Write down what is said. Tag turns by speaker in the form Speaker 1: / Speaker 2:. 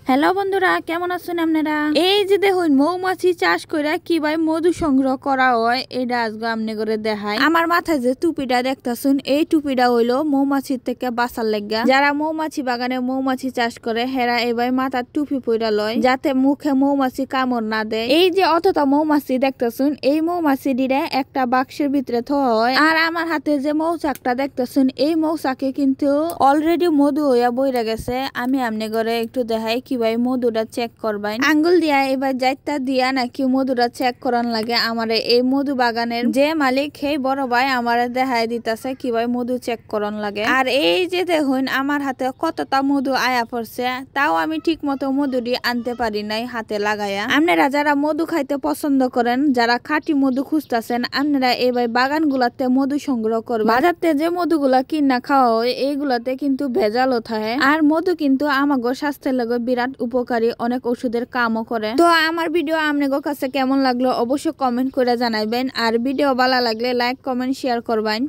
Speaker 1: Hello বন্ধুরা, কেমন আছেন আপনারা? এই যে দেখুন মৌমাছি চাষ করে কিভাবে মধু সংগ্রহ করা হয় এটা আজকে আপনি করে দেখাই। আমার মাথায় যে টুপিটা দেখতেছুন এই টুপিটা হইলো মৌমাছির থেকে বাঁচার লাগা। যারা মৌমাছি বাগানে মৌমাছি চাষ করে হেরা এবার মাথার টুপি পইরা লয় যাতে মুখে মৌমাছি কামড় না দেয়। এই যে অতটা মৌমাছি দেখতেছুন এই মৌমাছি দিরে একটা বাক্সের ভিতরে থোয়া হয়। আর আমার হাতে যে মৌচাকটা দেখতেছুন এই মৌচাকে কিন্তু অলরেডি মধু হইয়া বইরা গেছে। আমি আপনি করে একটু দেখাই কিভাবে মধুটা চেক করবেন। আঙ্গুল দিয়া এবার যাইতা দিয়া নাকি মধুটা চেক করান লাগে। আমার এই মধু বাগানের যে মালিক সেই বড় ভাই আমার দেখাই দিতেছে কিভাবে মধু চেক করান লাগে। আর এই যে দেখুন আমার হাতে কতটা মধু আয়া পড়ছে, তাও আমি ঠিক মতো মধুটি আনতে পারি নাই হাতে লাগাইয়া। আপনারা যারা মধু খাইতে পছন্দ করেন, যারা খাঁটি মধু খুঁজতেছেন, আপনারা এবার বাগান গুলাতে মধু সংগ্রহ করবেন। বাজারতে যে মধুগুলা কিনা খাওয়া হয় এইগুলাতে কিন্তু ভেজালও থাকে। আর মধু কিন্তু আমাগো স্বাস্থ্যের লাগে বিরাট উপকারী, অনেক ওষুধের কামও করে। তো আমার ভিডিও আপনাদের কাছে কেমন লাগলো অবশ্যই কমেন্ট করে জানাইবেন। আর ভিডিও ভালো লাগলে লাইক কমেন্ট শেয়ার করবেন।